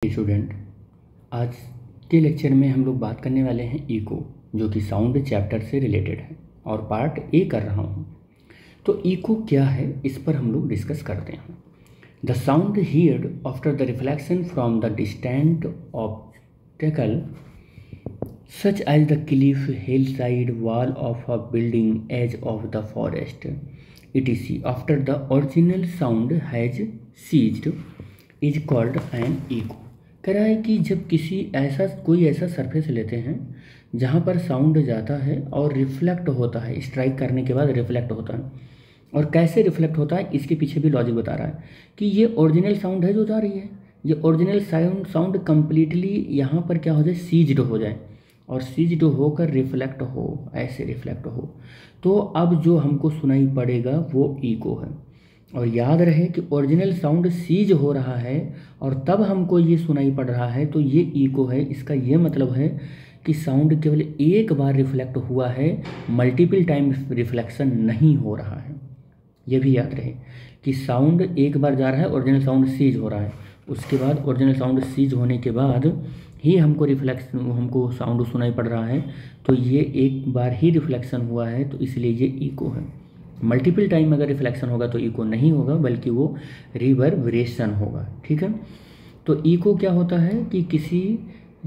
Student, आज के lecture में हम लोग बात करने वाले हैं इको, जो कि साउंड चैप्टर से रिलेटेड है और पार्ट ए कर रहा हूँ। तो इको क्या है, इस पर हम लोग डिस्कस करते हैं। The sound heard after the reflection from the distant obstacle such as the cliff, hill side, wall of a building, edge of the forest, etc. After the original sound has ceased is called an echo. कह रहा है कि जब कोई ऐसा surface लेते हैं जहाँ पर साउंड जाता है और रिफ्लेक्ट होता है, स्ट्राइक करने के बाद रिफ्लेक्ट होता है। और कैसे रिफ्लेक्ट होता है, इसके पीछे भी लॉजिक बता रहा है कि ये ओरिजिनल साउंड है जो जा रही है, ये ओरिजिनल साउंड कंप्लीटली यहाँ पर क्या हो जाए, सीज्ड हो जाए, और सीज्ड होकर रिफ्लेक्ट हो, ऐसे रिफ्लेक्ट हो, तो अब जो हमको सुनाई पड़ेगा वो इको है। और याद रहे कि ओरिजिनल साउंड सीज हो रहा है और तब हमको ये सुनाई पड़ रहा है, तो ये इको है। इसका ये मतलब है कि साउंड केवल एक बार रिफ्लेक्ट हुआ है, मल्टीपल टाइम रिफ्लेक्शन नहीं हो रहा है। ये भी याद रहे कि साउंड एक बार जा रहा है, ओरिजिनल साउंड सीज हो रहा है, उसके बाद ओरिजिनल साउंड सीज होने के बाद ही हमको साउंड सुनाई पड़ रहा है, तो ये एक बार ही रिफ्लेक्शन हुआ है, तो इसलिए ये इको है। मल्टीपल टाइम अगर रिफ्लेक्शन होगा तो इको नहीं होगा, बल्कि वो रिवर्बरेशन होगा। ठीक है, तो इको क्या होता है कि किसी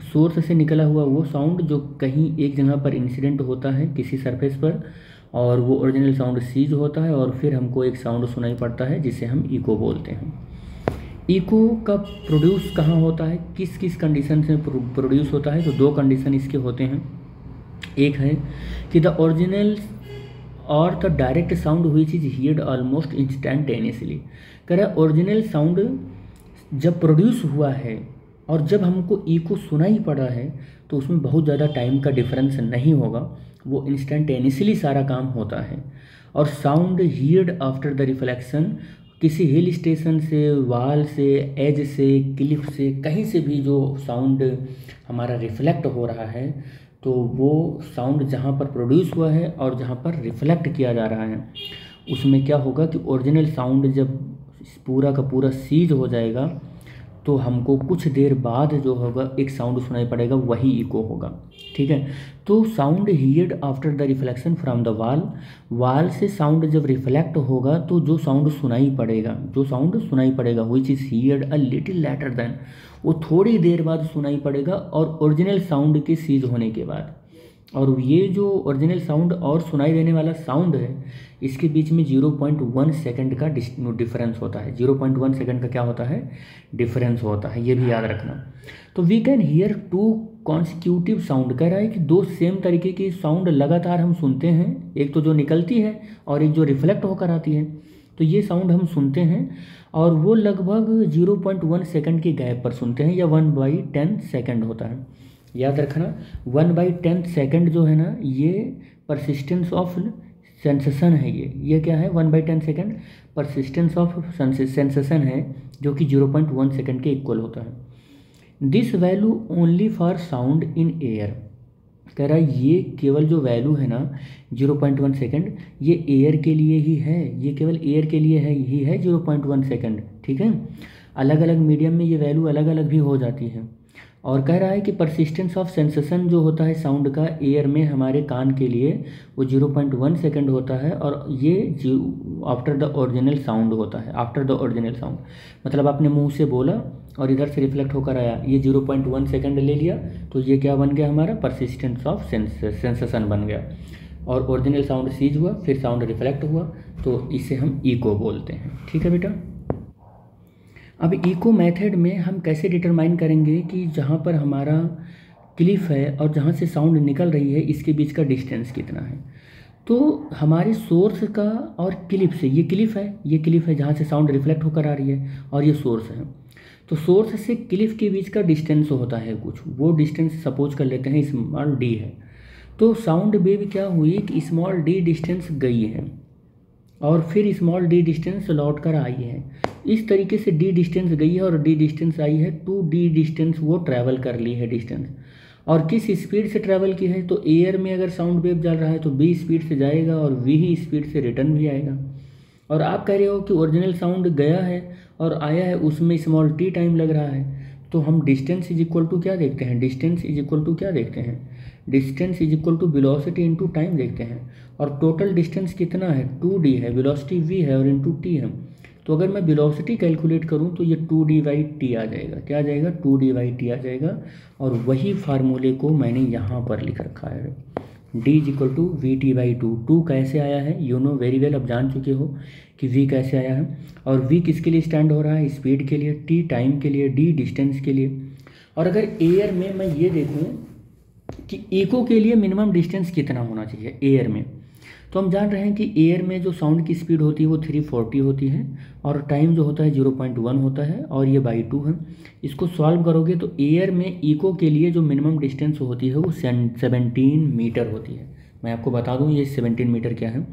सोर्स से निकला हुआ वो साउंड जो कहीं एक जगह पर इंसिडेंट होता है किसी सरफेस पर, और वो ओरिजिनल साउंड सीज होता है और फिर हमको एक साउंड सुनाई पड़ता है जिसे हम इको बोलते हैं। इको का प्रोड्यूस कहाँ होता है, किस किस कंडीशन से प्रोड्यूस होता है, तो दो कंडीशन इसके होते हैं। एक है कि द ओरिजिनल और the direct sound which is heard almost instantaneously. कह रहा है ओरिजिनल साउंड जब प्रोड्यूस हुआ है और जब हमको इको सुनाई पड़ा है तो उसमें बहुत ज़्यादा टाइम का डिफरेंस नहीं होगा, वो इंस्टेंटेनियसली सारा काम होता है। और sound heard after the reflection, किसी हिल स्टेशन से, वाल से, एज से, क्लिफ से, कहीं से भी जो साउंड हमारा रिफ्लेक्ट हो रहा है, तो वो साउंड जहाँ पर प्रोड्यूस हुआ है और जहाँ पर रिफ्लेक्ट किया जा रहा है, उसमें क्या होगा कि ओरिजिनल साउंड जब पूरा का पूरा सीज हो जाएगा तो हमको कुछ देर बाद जो होगा एक साउंड सुनाई पड़ेगा, वही इको होगा। ठीक है, तो sound heard after the reflection from the वाल से साउंड जब रिफ्लेक्ट होगा तो जो साउंड सुनाई पड़ेगा which is heard a little later then, वो थोड़ी देर बाद सुनाई पड़ेगा और ओरिजिनल साउंड के सीज होने के बाद। और ये जो ओरिजिनल साउंड और सुनाई देने वाला साउंड है, इसके बीच में 0.1 सेकंड का डिफरेंस होता है। 0.1 सेकंड का क्या होता है, डिफरेंस होता है, ये भी याद रखना। तो we can hear two consecutive sound, कह रहा है कि दो सेम तरीके की साउंड लगातार हम सुनते हैं, एक तो जो निकलती है और एक जो रिफ्लेक्ट होकर आती है। तो ये साउंड हम सुनते हैं और वो लगभग 0.1 सेकंड के गैप पर सुनते हैं, या 1/10 सेकंड होता है। याद रखना 1/10 सेकंड जो है ना, ये परसिस्टेंस ऑफ सेंसेशन है। ये क्या है, 1/10 सेकंड परसिस्टेंस ऑफ सेंसेशन है, जो कि 0.1 सेकंड के इक्वल होता है। This value only for sound in air, कह रहा है ये केवल जो वैल्यू है ना 0.1 सेकंड, ये एयर के लिए ही है, ये केवल एयर के लिए ही है 0.1 सेकंड। ठीक है, अलग अलग मीडियम में ये वैल्यू अलग अलग भी हो जाती है। और कह रहा है कि परसिस्टेंस ऑफ सेंसेशन जो होता है साउंड का एयर में हमारे कान के लिए, वो 0.1 सेकंड होता है, और ये आफ्टर द ओरिजिनल साउंड होता है। आफ्टर द ओरिजिनल साउंड मतलब आपने मुंह से बोला और इधर से रिफ्लेक्ट होकर आया, ये 0.1 सेकंड ले लिया, तो ये क्या बन गया, हमारा परसिस्टेंस ऑफ सेंसेशन बन गया। और ओरिजिनल साउंड सीज हुआ, फिर साउंड रिफ्लेक्ट हुआ, तो इसे हम इको बोलते हैं। ठीक है बेटा, अब इको मेथड में हम कैसे डिटरमाइन करेंगे कि जहाँ पर हमारा क्लिफ है और जहाँ से साउंड निकल रही है, इसके बीच का डिस्टेंस कितना है। तो हमारे सोर्स का और क्लिफ से, ये क्लिफ है जहाँ से साउंड रिफ्लेक्ट होकर आ रही है, और ये सोर्स है। तो सोर्स से क्लिफ के बीच का डिस्टेंस होता है कुछ, वो डिस्टेंस सपोज कर लेते हैं स्मॉल डी है। तो साउंड वेव क्या हुई कि स्मॉल डी डिस्टेंस गई है और फिर स्मॉल डी डिस्टेंस लौट कर आई है। इस तरीके से डी डिस्टेंस गई है और डी डिस्टेंस आई है, 2d डिस्टेंस वो ट्रैवल कर ली है डिस्टेंस। और किस स्पीड से ट्रैवल की है, तो एयर में अगर साउंड वेव चल रहा है तो v स्पीड से जाएगा और v ही स्पीड से रिटर्न भी आएगा। और आप कह रहे हो कि ओरिजिनल साउंड गया है और आया है, उसमें स्मॉल t टाइम लग रहा है, तो हम डिस्टेंस इज इक्वल टू क्या देखते हैं, डिस्टेंस इज इक्वल टू क्या देखते हैं, distance is equal to velocity into time देखते हैं। और टोटल डिस्टेंस कितना है, 2d है, वेलोसिटी v है और इनटू t है। तो अगर मैं वेलोसिटी कैलकुलेट करूं तो ये 2d/t आ जाएगा, क्या आ जाएगा, 2d/t आ जाएगा। और वही फार्मूले को मैंने यहाँ पर लिख रखा है, d is equal to vt/2। 2 कैसे आया है, यू नो वेरी वेल, अब जान चुके हो कि v कैसे आया है। और v किसके लिए स्टैंड हो रहा है, स्पीड के लिए, t टाइम के लिए, d डिस्टेंस के लिए। और अगर एयर में मैं ये देखूँ कि इको के लिए मिनिमम डिस्टेंस कितना होना चाहिए एयर में, तो हम जान रहे हैं कि एयर में जो साउंड की स्पीड होती है वो 340 होती है और टाइम जो होता है 0.1 होता है और ये बाई 2 है। इसको सॉल्व करोगे तो एयर में इको के लिए जो मिनिमम डिस्टेंस होती है वो 17 मीटर होती है। मैं आपको बता दूं ये 17 मीटर क्या है।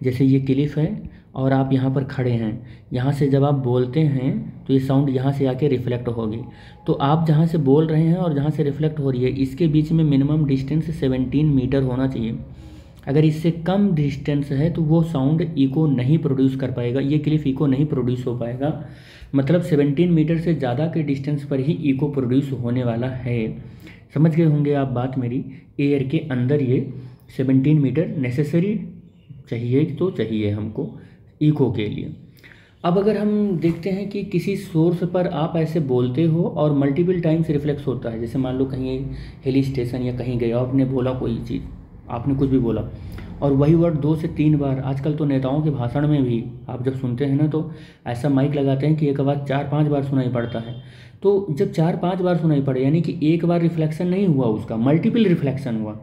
जैसे ये क्लिफ है और आप यहाँ पर खड़े हैं, यहाँ से जब आप बोलते हैं तो ये साउंड यहाँ से आके रिफ्लेक्ट होगी। तो आप जहाँ से बोल रहे हैं और जहाँ से रिफ्लेक्ट हो रही है इसके बीच में मिनिमम डिस्टेंस 17 मीटर होना चाहिए। अगर इससे कम डिस्टेंस है तो वो साउंड इको नहीं प्रोड्यूस कर पाएगा, ये क्लिफ इको नहीं प्रोड्यूस हो पाएगा। मतलब 17 मीटर से ज़्यादा के डिस्टेंस पर ही इको प्रोड्यूस होने वाला है। समझ गए होंगे आप बात मेरी। एयर के अंदर ये 17 मीटर नेसेसरी चाहिए, तो चाहिए हमको इको के लिए। अब अगर हम देखते हैं कि किसी सोर्स पर आप ऐसे बोलते हो और मल्टीपल टाइम्स रिफ्लेक्स होता है, जैसे मान लो कहीं हिल स्टेशन या कहीं गए, आपने बोला कोई चीज़, आपने कुछ भी बोला और वही वर्ड 2 से 3 बार, आजकल तो नेताओं के भाषण में भी आप जब सुनते हैं ना तो ऐसा माइक लगाते हैं कि एक बार 4-5 बार सुनाई पड़ता है। तो जब 4-5 बार सुनाई पड़े यानी कि एक बार रिफ्लेक्शन नहीं हुआ, उसका मल्टीपल रिफ्लेक्शन हुआ,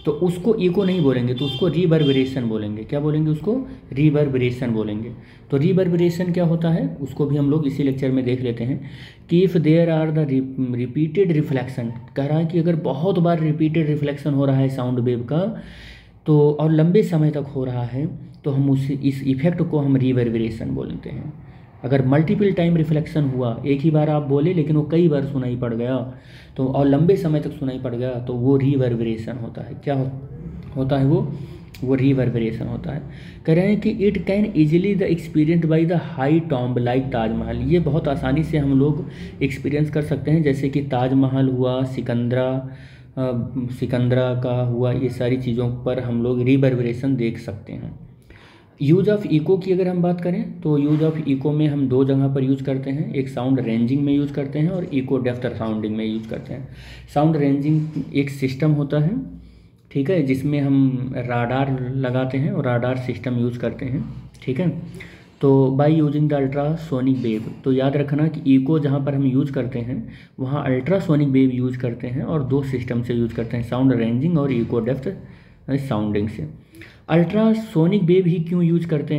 तो उसको इको नहीं बोलेंगे, तो उसको रिवर्बरेशन बोलेंगे। क्या बोलेंगे, उसको रिवर्बरेशन बोलेंगे। तो रिवर्बरेशन क्या होता है उसको भी हम लोग इसी लेक्चर में देख लेते हैं कि if there are the repeated reflection, कह रहा है कि अगर बहुत बार रिपीटेड रिफ्लेक्शन हो रहा है साउंड वेव का तो और लंबे समय तक हो रहा है तो हम इस इफेक्ट को हम रिवर्बरेशन बोलते हैं। अगर मल्टीपल टाइम रिफ्लेक्शन हुआ, एक ही बार आप बोले लेकिन वो कई बार सुनाई पड़ गया तो और लंबे समय तक सुनाई पड़ गया तो वो रिवर्बरेशन होता है। क्या होता है वो रिवर्बरेशन होता है। कह रहे हैं कि it can easily the experience by the high tomb like Taj Mahal. ये बहुत आसानी से हम लोग एक्सपीरियंस कर सकते हैं, जैसे कि ताजमहल हुआ, सिकंदरा का हुआ, ये सारी चीज़ों पर हम लोग रिवर्बरेशन देख सकते हैं। यूज ऑफ इको की अगर हम बात करें तो यूज ऑफ इको में हम 2 जगह पर यूज करते हैं, एक साउंड रेंजिंग में यूज करते हैं और इको डेप्थ साउंडिंग में यूज करते हैं। साउंड रेंजिंग एक सिस्टम होता है, ठीक है, जिसमें हम राडार लगाते हैं और राडार सिस्टम यूज करते हैं, ठीक है। तो by using the ultrasonic wave, तो याद रखना कि इको जहाँ पर हम यूज करते हैं वहाँ अल्ट्रासोनिक वेव यूज करते हैं और 2 सिस्टम से यूज करते हैं, साउंड रेंजिंग और इको डेप्थ साउंडिंग से। अल्ट्रासोनिक वेव ही क्यों यूज करते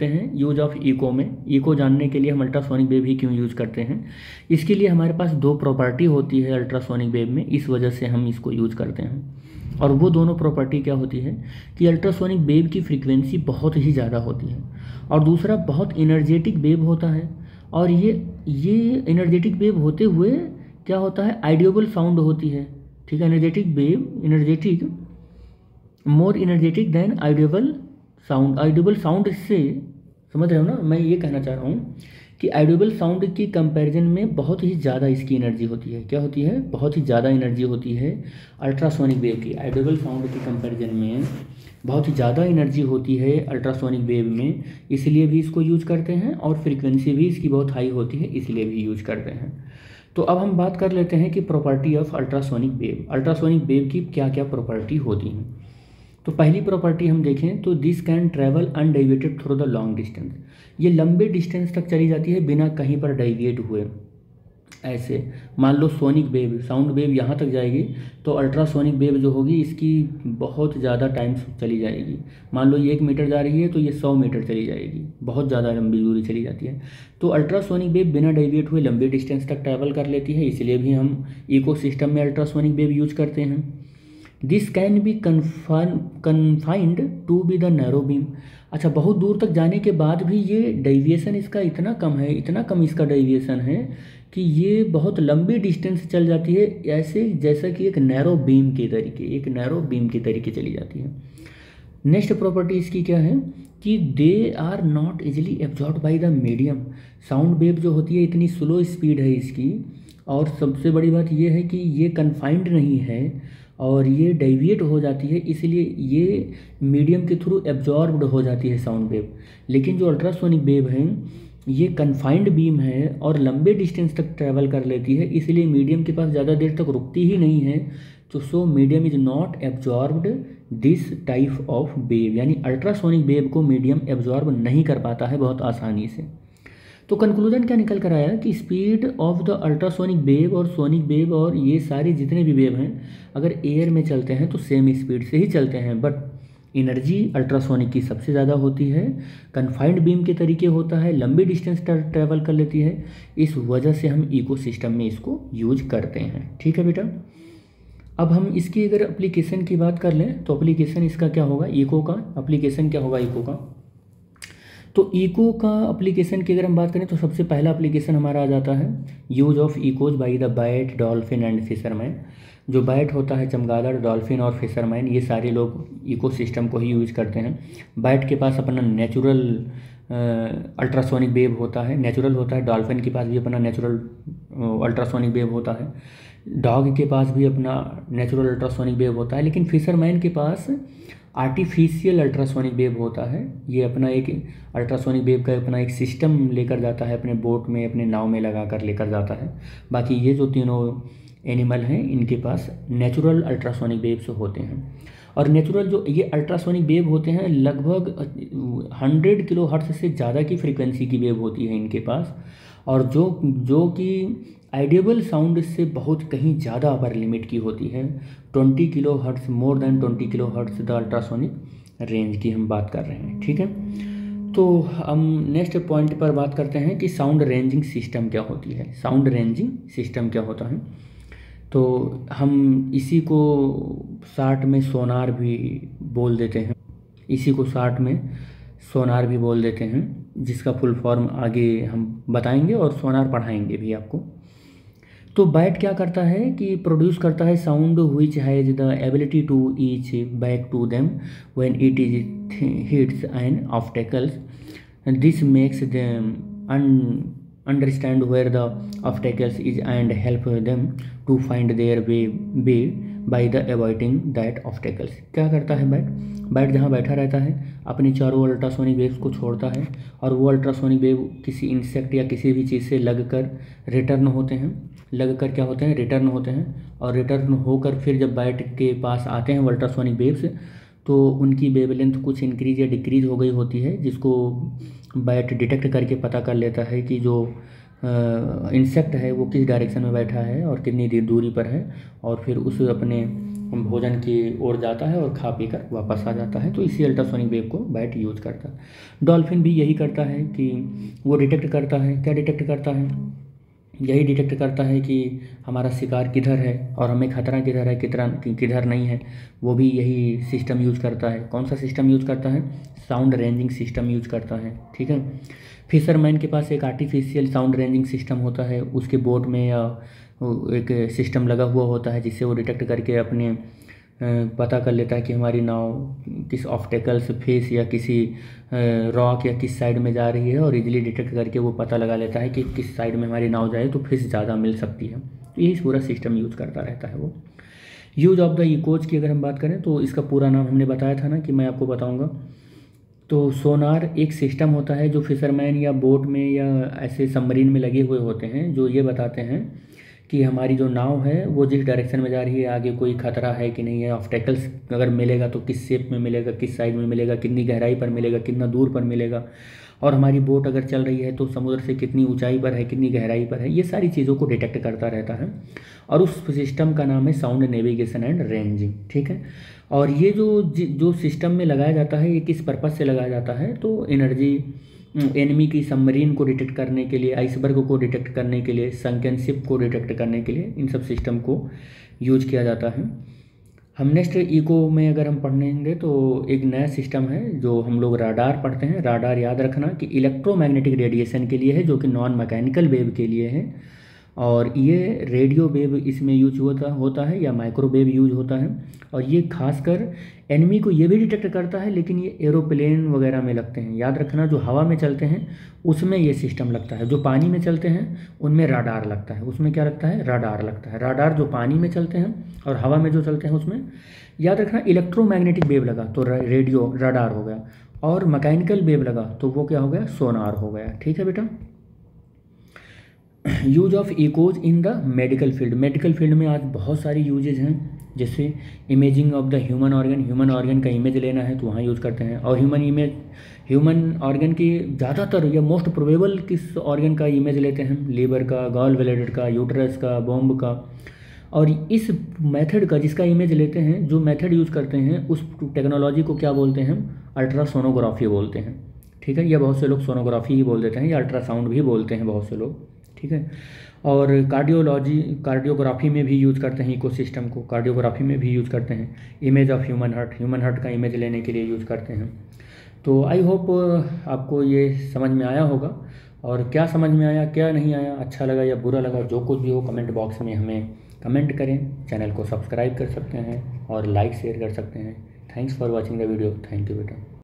हैं यूज ऑफ इको में, इको जानने के लिए हम अल्ट्रासोनिक वेव ही क्यों यूज करते हैं। इसके लिए हमारे पास 2 प्रॉपर्टी होती है अल्ट्रासोनिक वेव में, इस वजह से हम इसको यूज करते हैं। और वो दोनों प्रॉपर्टी क्या होती है कि अल्ट्रासोनिक वेव की फ्रीक्वेंसी बहुत ही ज़्यादा होती है और दूसरा बहुत एनर्जेटिक वेव होता है। और ये एनर्जेटिक वेव होते हुए क्या होता है, आइडियोबल साउंड होती है, ठीक है। Energetic wave more energetic than audible sound इससे, समझ रहे हो ना, मैं ये कहना चाह रहा हूँ कि आइडियोबल साउंड की कंपैरिजन में बहुत ही ज़्यादा इसकी एनर्जी होती है। क्या होती है, बहुत ही ज़्यादा एनर्जी होती है अल्ट्रासोनिक वेव की। आइडियोबल साउंड की कंपैरिजन में बहुत ही ज़्यादा एनर्जी होती है अल्ट्रासोनिक वेव में, इसलिए भी इसको यूज करते हैं और फ्रीक्वेंसी भी इसकी बहुत हाई होती है, इसलिए भी यूज करते हैं। तो अब हम बात कर लेते हैं कि property of ultrasonic wave. Ultrasonic wave की क्या क्या प्रॉपर्टी होती हैं। तो पहली प्रॉपर्टी हम देखें तो this can travel undeviated through the long distance. ये लंबे डिस्टेंस तक चली जाती है बिना कहीं पर डेविएट हुए। ऐसे मान लो सोनिक वेव, साउंड वेव यहाँ तक जाएगी तो अल्ट्रासोनिक वेव जो होगी इसकी बहुत ज़्यादा टाइम चली जाएगी। मान लो ये 1 मीटर जा रही है तो ये 100 मीटर चली जाएगी, बहुत ज़्यादा लंबी दूरी चली जाती है। तो अल्ट्रासोनिक वेव बिना डेविएट हुए लंबी डिस्टेंस तक ट्रैवल कर लेती है, इसलिए भी हम इको सिस्टम में अल्ट्रासोनिक वेव यूज करते हैं। This can be confined to be the narrow beam. अच्छा, बहुत दूर तक जाने के बाद भी ये डेविएशन इसका इतना कम है, इतना कम इसका डेविएशन है कि ये बहुत लंबी डिस्टेंस चल जाती है, ऐसे जैसा कि एक नैरो बीम के तरीके चली जाती है। नेक्स्ट प्रॉपर्टी इसकी क्या है कि they are not easily absorb by the medium. Sound wave जो होती है इतनी स्लो स्पीड है इसकी, और सबसे बड़ी बात ये है कि ये कन्फाइंड नहीं है और ये डेविएट हो जाती है, इसलिए ये मीडियम के थ्रू एब्जॉर्ब्ड हो जाती है साउंड वेव। लेकिन जो अल्ट्रासोनिक वेव है ये कन्फाइंड बीम है और लंबे डिस्टेंस तक ट्रैवल कर लेती है, इसलिए मीडियम के पास ज़्यादा देर तक रुकती ही नहीं है। तो so medium is not absorbed this type of wave, यानी अल्ट्रासोनिक वेव को मीडियम एब्जॉर्ब नहीं कर पाता है बहुत आसानी से। तो कंक्लूजन क्या निकल कर आया कि speed of the ultrasonic wave और सोनिक वेव और ये सारे जितने भी वेव हैं अगर एयर में चलते हैं तो सेम स्पीड से ही चलते हैं, बट एनर्जी अल्ट्रासोनिक की सबसे ज़्यादा होती है, कन्फाइंड बीम के तरीके होता है, लंबी डिस्टेंस ट्रैवल कर लेती है, इस वजह से हम इकोसिस्टम में इसको यूज करते हैं। ठीक है बेटा, अब हम इसकी अगर एप्लीकेशन की बात कर लें तो एप्लीकेशन इसका क्या होगा, इको का एप्लीकेशन क्या होगा इको का। तो इको का एप्लीकेशन की अगर हम बात करें तो सबसे पहला एप्लीकेशन हमारा आ जाता है use of echoes by the bat, dolphin and fisherman. जो बैट होता है, चमगादड़, डॉल्फिन और फिशरमैन, ये सारे लोग इकोसिस्टम को ही यूज करते हैं। बैट के पास अपना नेचुरल अल्ट्रासोनिक वेव होता है, नेचुरल होता है। डॉल्फिन के पास भी अपना नेचुरल अल्ट्रासोनिक वेव होता है। डॉग के पास भी अपना नेचुरल अल्ट्रासोनिक वेव होता है। लेकिन फिशरमैन के पास आर्टिफिशियल अल्ट्रासोनिक वेव होता है। ये अपना एक अल्ट्रासोनिक वेव का अपना एक सिस्टम लेकर जाता है, अपने बोट में, अपने नाव में लगा कर लेकर जाता है। बाकी ये जो तीनों एनिमल हैं इनके पास नेचुरल अल्ट्रासोनिक वेव्स होते हैं। और नेचुरल जो ये अल्ट्रासोनिक वेव होते हैं लगभग 100 किलो हर्ट्ज से ज़्यादा की फ्रीक्वेंसी की वेव होती है इनके पास, और जो कि आइडियबल साउंड से बहुत कहीं ज़्यादा अपर लिमिट की होती है। 20 kilo hertz, more than 20 kilo hertz the ultrasonic range की हम बात कर रहे हैं। ठीक है, तो हम नेक्स्ट पॉइंट पर बात करते हैं कि साउंड रेंजिंग सिस्टम क्या होती है। साउंड रेंजिंग सिस्टम क्या होता है, तो हम इसी को शार्ट में सोनार भी बोल देते हैं, इसी को शार्ट में सोनार भी बोल देते हैं, जिसका फुल फॉर्म आगे हम बताएंगे और सोनार पढ़ाएंगे भी आपको। तो बैट क्या करता है कि प्रोड्यूस करता है sound which has the ability to each back to them when it is hits an obstacles. This makes them understand where the obstacles is and help them to find their way by the avoiding that obstacles। क्या करता है bat जहाँ बैठा रहता है अपनी चारों ultrasonic waves को छोड़ता है, और वो अल्ट्रासोनिक वेव किसी इंसेक्ट या किसी भी चीज़ से लगकर रिटर्न होते हैं, रिटर्न होते हैं, और रिटर्न होकर फिर जब बैट के पास आते हैं वो अल्ट्रासोनिक वेव्स, तो उनकी वेवलेंथ कुछ इंक्रीज या डिक्रीज हो गई होती है, जिसको बैट डिटेक्ट करके पता कर लेता है कि जो इंसेक्ट है वो किस डायरेक्शन में बैठा है और कितनी दूरी पर है, और फिर उस अपने भोजन की ओर जाता है और खा पी कर वापस आ जाता है। तो इसी अल्ट्रासोनिक वेव को बैट यूज करता है। डॉल्फिन भी यही करता है कि वो डिटेक्ट करता है, क्या डिटेक्ट करता है, यही डिटेक्ट करता है कि हमारा शिकार किधर है और हमें खतरा किधर है, किधर नहीं है। वो भी यही सिस्टम यूज करता है। कौन सा सिस्टम यूज करता है, साउंड रेंजिंग सिस्टम यूज करता है। ठीक है, फिशरमैन के पास एक आर्टिफिशियल साउंड रेंजिंग सिस्टम होता है, उसके बोट में या एक सिस्टम लगा हुआ होता है जिससे वो डिटेक्ट करके अपने पता कर लेता है कि हमारी नाव किस ऑब्स्टेकल्स फेस या किसी रॉक या किस साइड में जा रही है, और इजीली डिटेक्ट करके वो पता लगा लेता है कि किस साइड में हमारी नाव जाए तो फिश ज़्यादा मिल सकती है। तो यही पूरा सिस्टम यूज़ करता रहता है वो। यूज ऑफ द इकोज की अगर हम बात करें तो इसका पूरा नाम हमने बताया था ना कि मैं आपको बताऊँगा। तो सोनार एक सिस्टम होता है जो फिशरमैन या बोट में या ऐसे सबमरीन में लगे हुए होते हैं, जो ये बताते हैं कि हमारी जो नाव है वो जिस डायरेक्शन में जा रही है, आगे कोई खतरा है कि नहीं है, ऑब्स्टेकल्स अगर मिलेगा तो किस शेप में मिलेगा, किस साइड में मिलेगा, कितनी गहराई पर मिलेगा, कितना दूर पर मिलेगा, और हमारी बोट अगर चल रही है तो समुद्र से कितनी ऊंचाई पर है, कितनी गहराई पर है। ये सारी चीज़ों को डिटेक्ट करता रहता है, और उस सिस्टम का नाम है साउंड नेविगेशन एंड रेंजिंग। ठीक है, और ये जो सिस्टम में लगाया जाता है ये किस पर्पज़ से लगाया जाता है, तो एनिमी की सबमरीन को डिटेक्ट करने के लिए, आइसबर्ग को डिटेक्ट करने के लिए, संकन शिप को डिटेक्ट करने के लिए इन सब सिस्टम को यूज किया जाता है। हम नेक्स्ट इको में अगर हम पढ़ेंगे तो एक नया सिस्टम है जो हम लोग राडार पढ़ते हैं। राडार याद रखना कि इलेक्ट्रोमैग्नेटिक रेडिएशन के लिए है, जो कि नॉन मैकेनिकल वेव के लिए है, और ये रेडियो वेव इसमें यूज होता है या माइक्रोवेव यूज होता है। और ये खासकर एनिमी को ये भी डिटेक्ट करता है, लेकिन ये एरोप्लेन वगैरह में लगते हैं। याद रखना, जो हवा में चलते हैं उसमें ये सिस्टम लगता है, जो पानी में चलते हैं उनमें राडार लगता है। उसमें क्या लगता है? राडार लगता है। राडार जो पानी में चलते हैं और हवा में जो चलते हैं उसमें, याद रखना, इलेक्ट्रोमैग्नेटिक वेव लगा तो रेडियो राडार हो गया, और मैकेनिकल वेव लगा तो वो क्या हो गया? सोनार हो गया। ठीक है बेटा। Use of echoes in the medical field. Medical field में आज बहुत सारी यूजेज हैं, जैसे imaging of the human organ. Human organ का इमेज लेना है तो वहाँ यूज़ करते हैं। और ह्यूमन ऑर्गन की ज़्यादातर या मोस्ट प्रोबेबल किस ऑर्गन का इमेज लेते हैं? लीवर का, गॉल ब्लैडर का, यूट्रस का, बॉम्ब का। और इस मेथड का जिसका इमेज लेते हैं, जो मेथड यूज़ करते हैं, उस टेक्नोलॉजी को क्या बोलते हैं? अल्ट्रासोनोग्राफी बोलते हैं। ठीक है, या बहुत से लोग सोनोग्राफी ही बोल देते हैं, या अल्ट्रासाउंड भी बोलते हैं बहुत से लोग। ठीक है। और कार्डियोग्राफी में भी यूज़ करते हैं इकोसिस्टम को, कार्डियोग्राफी में भी यूज़ करते हैं। इमेज ऑफ ह्यूमन हार्ट का इमेज लेने के लिए यूज़ करते हैं। तो आई होप आपको ये समझ में आया होगा। और क्या समझ में आया, क्या नहीं आया, अच्छा लगा या बुरा लगा, जो कुछ भी हो कमेंट बॉक्स में हमें कमेंट करें। चैनल को सब्सक्राइब कर सकते हैं और लाइक शेयर कर सकते हैं। Thanks for watching the video. Thank you बेटा।